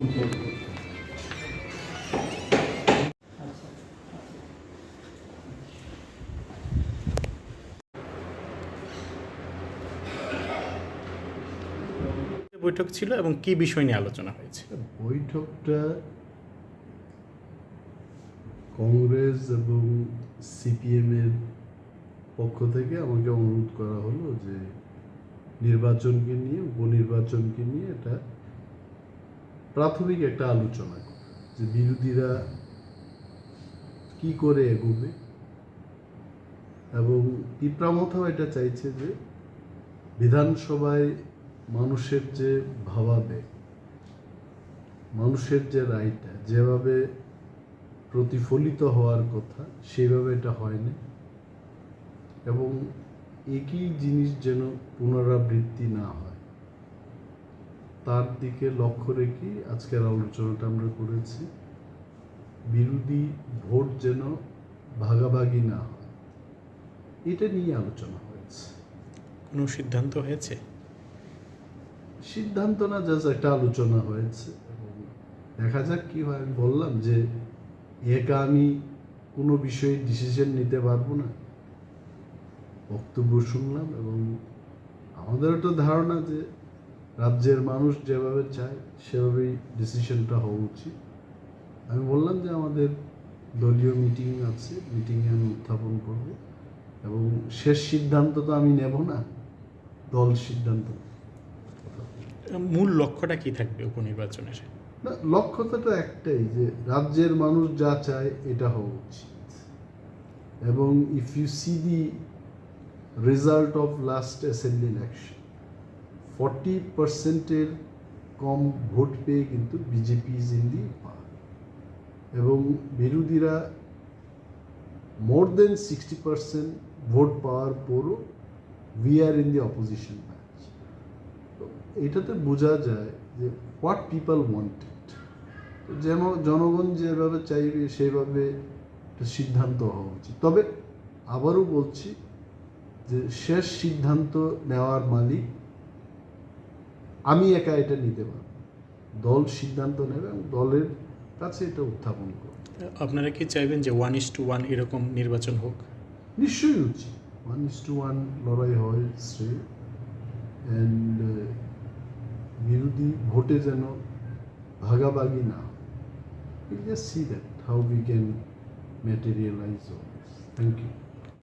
বৈঠক ছিল এবং কি বিষয় নিয়ে আলোচনা হয়েছে? বৈঠকটা কংগ্রেস এবং সিপিএম এর পক্ষ থেকে আমাকে অনুরোধ করা হলো যে নির্বাচনকে নিয়ে, উপনির্বাচনকে নিয়ে এটা প্রাথমিক একটা আলোচনা করা, যে বিরোধীরা কি করে এগোবে, এবং পিপরামথাও এটা চাইছে যে বিধানসভায় মানুষের যে ভাবাবেগ, মানুষের যে রায়টা যেভাবে প্রতিফলিত হওয়ার কথা সেইভাবে এটা হয়নি, এবং একই জিনিস যেন পুনরাবৃত্তি না হয় তার দিকে লক্ষ্য রেখে আজকের আলোচনাটা আমরা করেছি। বিরোধী ভোট যেন ভাগাভাগি না হয় এটা নিয়ে আলোচনা হয়েছে। কোনো সিদ্ধান্ত হয়েছে? সিদ্ধান্ত না, জাস্ট একটা আলোচনা হয়েছে, এবং দেখা যাক কি হয়। আমি বললাম যে একা আমি কোনো বিষয়ে ডিসিশন নিতে পারবো না, বক্তব্য শুনলাম এবং আমাদের একটা ধারণা যে রাজ্যের মানুষ যেভাবে চায় সেভাবেই ডিসিশনটা হওয়া উচিত। আমি বললাম যে আমাদের দলীয় মিটিং আছে, মিটিংয়ে আমি উত্থাপন করব, এবং শেষ সিদ্ধান্ত তো আমি নেব না, দল সিদ্ধান্ত। মূল লক্ষ্যটা কি থাকবে উপনির্বাচনের? না, লক্ষ্যটা তো একটাই, যে রাজ্যের মানুষ যা চায় এটা হওয়া উচিত। এবং if you see the result of last assembly election, 40%-এর কম ভোট পেয়ে কিন্তু BJP is in the power, এবং বিরোধীরা মোর দেন 60% ভোট পাওয়ার পরও we are in the opposition bench. তো এটাতে বোঝা যায় যে হোয়াট পিপল ওয়ান্টেড, যেমন জনগণ যেভাবে চাইবে সেইভাবে সিদ্ধান্ত হওয়া উচিত। তবে আবারও বলছি যে শেষ সিদ্ধান্ত নেওয়ার মালিক আমি একা এটা নিতে পারব, দল সিদ্ধান্ত নেবে এবং দলের কাছে এটা উত্থাপন করবে। আপনারা কি চাইবেন যে 1:1 এরকম নির্বাচন হোক? নিশ্চয়ই উচিত, 1:1 লড়াই হয় শ্রেয়, অ্যান্ড বিরোধী ভোটে যেন ভাগাভাগি না হয়। We'll just see that how we can materialize all this. Thank you.